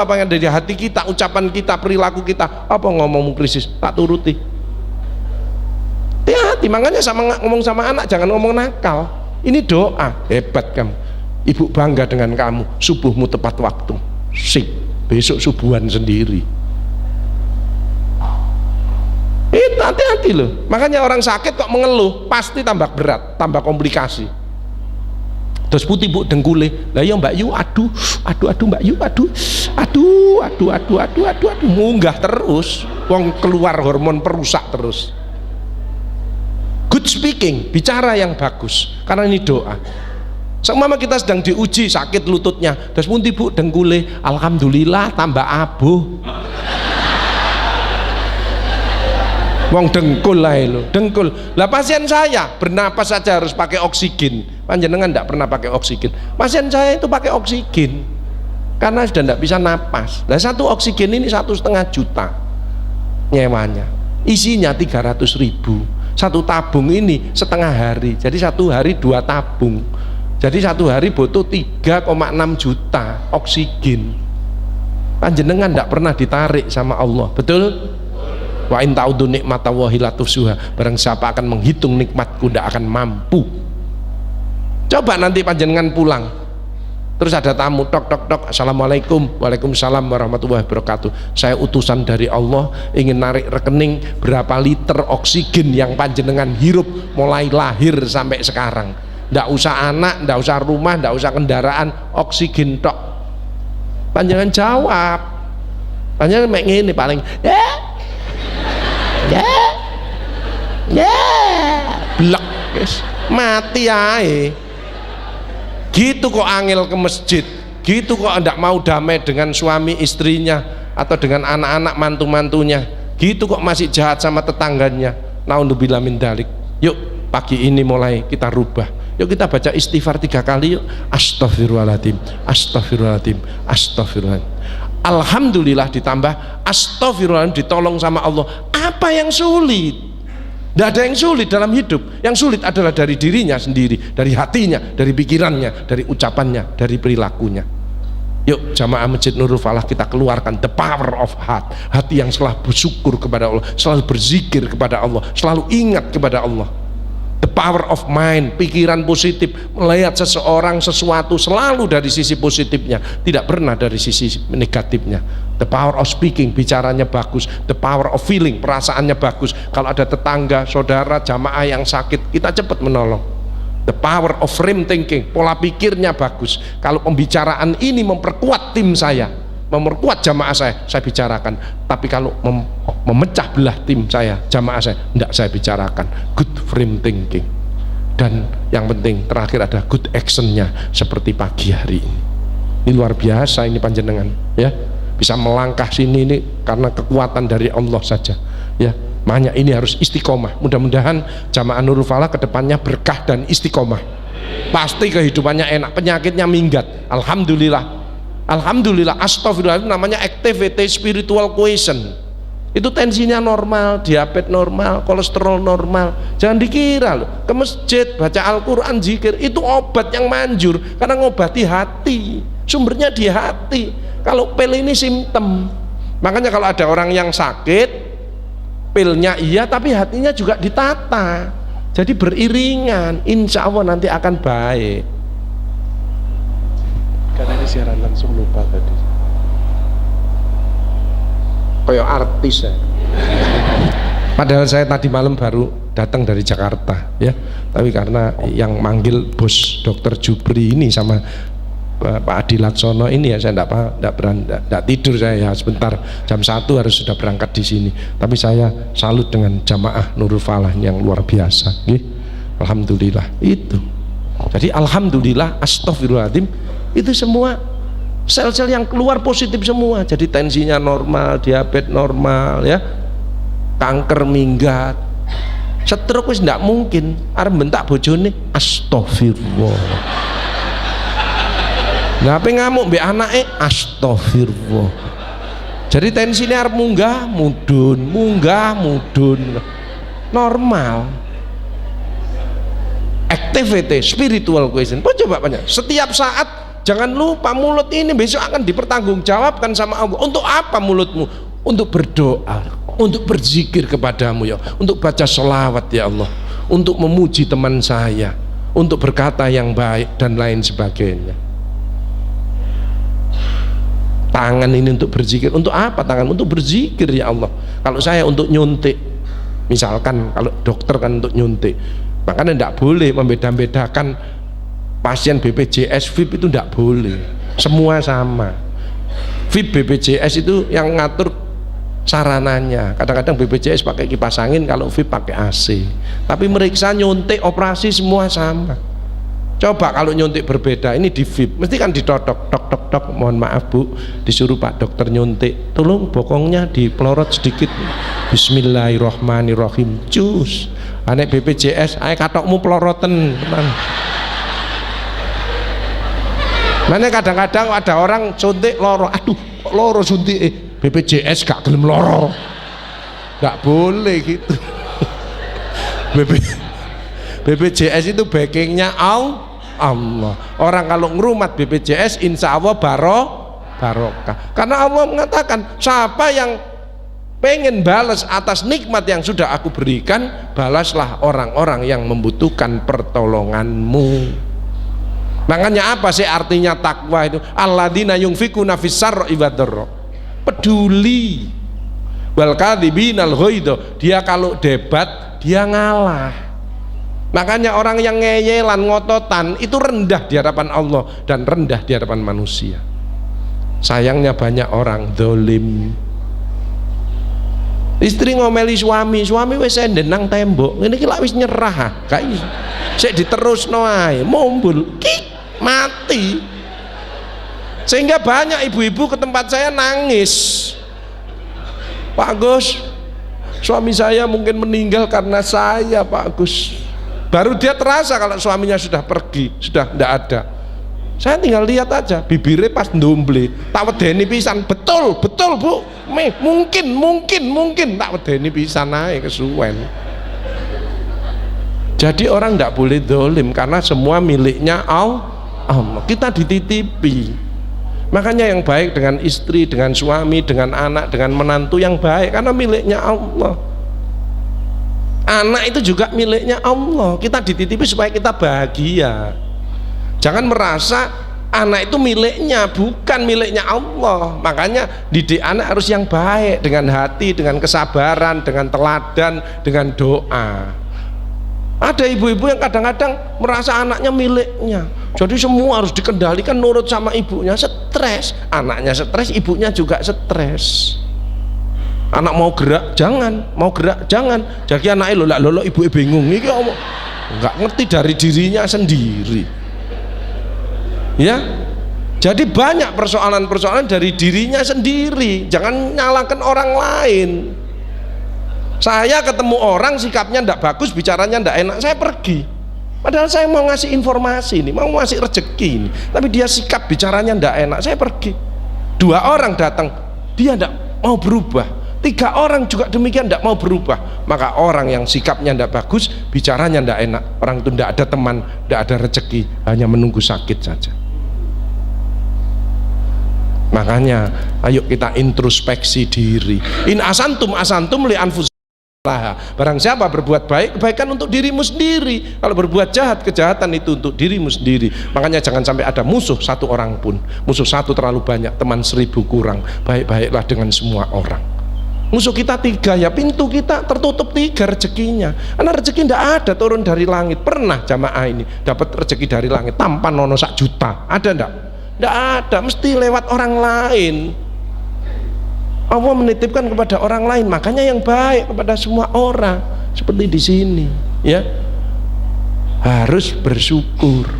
apa yang ada di hati kita, ucapan kita, perilaku kita. Apa ngomong krisis, tak turuti. Hati-hati, makanya ngomong sama anak jangan ngomong nakal. Ini doa, hebat kamu. Ibu bangga dengan kamu, subuhmu tepat waktu. Sip, besok subuhan sendiri. Hati-hati loh. Makanya orang sakit kok mengeluh, pasti tambah berat, tambah komplikasi. Terus putih bu dengkule, lah ya Mbak Yu, aduh Mbak Yu, aduh, munggah terus, wong keluar hormon perusak terus. Good speaking, bicara yang bagus, karena ini doa. Seumpama kita sedang diuji sakit lututnya, terus putih bu dengkule, alhamdulillah tambah abuh. Wong dengkul lah lo, dengkul. Lah pasien saya bernapas saja harus pakai oksigen. Panjenengan tidak pernah pakai oksigen. Pasien saya itu pakai oksigen karena sudah tidak bisa napas. Lah satu oksigen ini 1,5 juta nyewanya. Isinya 300.000. Satu tabung ini setengah hari. Jadi satu hari 2 tabung. Jadi satu hari butuh 3,6 juta oksigen. Panjenengan tidak pernah ditarik sama Allah, betul? Wa in ta'udu nikmatallahi la tuhsuha. Barang siapa akan menghitung nikmatku tidak akan mampu. Coba nanti panjenengan pulang, terus ada tamu, tok, assalamualaikum, waalaikumsalam warahmatullahi wabarakatuh. Saya utusan dari Allah, ingin narik rekening berapa liter oksigen yang panjenengan hirup mulai lahir sampai sekarang. Ndak usah anak, ndak usah rumah, ndak usah kendaraan, oksigen tok. Panjenengan jawab, panjenengan mek ngene paling blek guys, mati ae. Gitu kok angel ke masjid, gitu kok ndak mau damai dengan suami istrinya atau dengan anak-anak mantu-mantunya, gitu kok masih jahat sama tetangganya. Naudzubillah min dzalik. Yuk pagi ini mulai kita rubah, yuk kita baca istighfar 3 kali yuk. Astaghfirullahaladzim, astaghfirullahaladzim, astaghfirullahaladzim. Alhamdulillah ditambah astaghfirullahaladzim, ditolong sama Allah. Apa yang sulit? Tidak ada yang sulit dalam hidup. Yang sulit adalah dari dirinya sendiri, dari hatinya, dari pikirannya, dari ucapannya, dari perilakunya. Yuk jamaah Masjid Nurul Falah kita keluarkan the power of heart. Hati yang selalu bersyukur kepada Allah, selalu berzikir kepada Allah, selalu ingat kepada Allah. The power of mind, pikiran positif, melihat seseorang, sesuatu selalu dari sisi positifnya, tidak pernah dari sisi negatifnya. The power of speaking, bicaranya bagus. The power of feeling, perasaannya bagus. Kalau ada tetangga, saudara, jamaah yang sakit, kita cepat menolong. The power of frame thinking, pola pikirnya bagus. Kalau pembicaraan ini memperkuat tim saya, memperkuat jamaah saya bicarakan. Tapi kalau memecah belah tim saya, jamaah saya, tidak saya bicarakan. Good frame thinking. Dan yang penting terakhir ada good actionnya, seperti pagi hari ini. Ini luar biasa ini panjenengan, ya. Bisa melangkah sini ini karena kekuatan dari Allah saja, ya. Makanya ini harus istiqomah. Mudah-mudahan jamaah Nurul Falah kedepannya berkah dan istiqomah. Pasti kehidupannya enak, penyakitnya minggat. Alhamdulillah. Alhamdulillah, astagfirullah, itu namanya activity spiritual quotient. Itu tensinya normal, diabetes normal, kolesterol normal. Jangan dikira loh, ke masjid, baca Al-Quran, zikir, itu obat yang manjur. Karena ngobati hati, sumbernya di hati. Kalau pil ini simptom. Makanya kalau ada orang yang sakit, pilnya iya, tapi hatinya juga ditata. Jadi beriringan, insya Allah nanti akan baik. Karena ini siaran langsung lupa tadi, kayak artis ya. Padahal saya tadi malam baru datang dari Jakarta, ya. Tapi karena yang manggil bos Dr. Jupri ini sama Pak Adi Laksono ini, ya saya tidak tidur saya, ya sebentar jam 1 harus sudah berangkat di sini. Tapi saya salut dengan jamaah Nurul Falah yang luar biasa, ya. Alhamdulillah itu. Jadi alhamdulillah, astagfirullahaladzim, itu semua sel-sel yang keluar positif semua. Jadi tensinya normal, diabetes normal, ya, kanker minggat, stroke wis tidak mungkin. Arep bentak bojone, astagfirullah. Nah, apa ngamuk mbek anake, astagfirullah. Jadi tensinya arep munggah mudun, normal. Activity spiritual question. Coba banyak. Setiap saat jangan lupa mulut ini besok akan dipertanggungjawabkan sama Allah. Untuk apa mulutmu? Untuk berdoa, untuk berzikir kepadamu ya, untuk baca sholawat ya Allah, untuk memuji teman saya, untuk berkata yang baik dan lain sebagainya. Tangan ini untuk berzikir. Untuk apa tangan? Untuk berzikir ya Allah. Kalau saya untuk nyuntik, misalkan kalau dokter kan untuk nyuntik, makanya tidak boleh membeda-bedakan pasien BPJS VIP, itu tidak boleh, semua sama. VIP BPJS itu yang ngatur sarananya. Kadang-kadang BPJS pakai kipas angin, kalau VIP pakai AC. Tapi meriksa nyuntik operasi semua sama. Coba kalau nyuntik berbeda, ini di VIP mesti kan ditotok, tok tok tok, mohon maaf Bu, disuruh Pak dokter nyuntik, tolong bokongnya dipelorot sedikit, bismillahirrohmanirrohim, cus. Anek BPJS, ayo katokmu peloroten, teman. Mana kadang-kadang ada orang suntik loro, aduh loro suntik, BPJS gak gelem loro, gak boleh gitu. BPJS itu backingnya Allah. Orang kalau ngerumat BPJS insya Allah barokah, karena Allah mengatakan siapa yang pengen balas atas nikmat yang sudah aku berikan, balaslah orang-orang yang membutuhkan pertolonganmu. Makanya apa sih artinya takwa itu? Alladzina yunfikuna fis-sarri wad-dharra, peduli. Wal kadzibinal ghaidha, dia kalau debat dia ngalah. Makanya orang yang ngeyelan, ngototan itu rendah di hadapan Allah dan rendah di hadapan manusia. Sayangnya banyak orang dolim. Istri ngomeli suami wis enden nang tembok, ini lak wis nyerah, gak iso. Sik diterusno ae, mumbul, kik, mati. Sehingga banyak ibu-ibu ke tempat saya nangis. Pak Gus, suami saya mungkin meninggal karena saya, Pak Gus. Baru dia terasa kalau suaminya sudah pergi, sudah tidak ada. Saya tinggal lihat aja, bibirnya pas ndomble, tak wedeni pisan, betul Bu, mungkin tak wedeni pisan ae kesuwen. Jadi orang tidak boleh dolim karena semua miliknya Allah. Kita dititipi. Makanya yang baik dengan istri, dengan suami, dengan anak, dengan menantu yang baik karena miliknya Allah. Anak itu juga miliknya Allah, kita dititipi supaya kita bahagia. Jangan merasa anak itu miliknya, bukan miliknya Allah. Makanya didik anak harus yang baik, dengan hati, dengan kesabaran, dengan teladan, dengan doa. Ada ibu-ibu yang kadang-kadang merasa anaknya miliknya, jadi semua harus dikendalikan nurut sama ibunya, stres. Anaknya stres, ibunya juga stres. Anak mau gerak jangan, mau gerak jangan, jadi anaknya lolo ibu bingung ini nggak ngerti dari dirinya sendiri ya. Jadi banyak persoalan-persoalan dari dirinya sendiri, jangan nyalakan orang lain. Saya ketemu orang sikapnya ndak bagus, bicaranya ndak enak, saya pergi, padahal saya mau ngasih informasi ini, mau ngasih rezeki ini, tapi dia sikap bicaranya ndak enak, saya pergi. 2 orang datang, dia ndak mau berubah. 3 orang juga demikian, tidak mau berubah. Maka orang yang sikapnya tidak bagus, bicaranya tidak enak, orang itu tidak ada teman, tidak ada rezeki, hanya menunggu sakit saja. Makanya ayo kita introspeksi diri. In asantum li anfusikum. Barang siapa berbuat baik, kebaikan untuk dirimu sendiri. Kalau berbuat jahat, kejahatan itu untuk dirimu sendiri. Makanya jangan sampai ada musuh 1 orang pun. Musuh 1 terlalu banyak, teman 1000 kurang. Baik-baiklah dengan semua orang. Musuh kita 3 ya, pintu kita tertutup 3 rezekinya. Karena rezeki tidak ada turun dari langit. Pernah jamaah ini dapat rezeki dari langit tanpa nono 1 juta? Ada enggak? Tidak ada, mesti lewat orang lain. Allah menitipkan kepada orang lain, makanya yang baik kepada semua orang. Seperti di sini, ya. Harus bersyukur.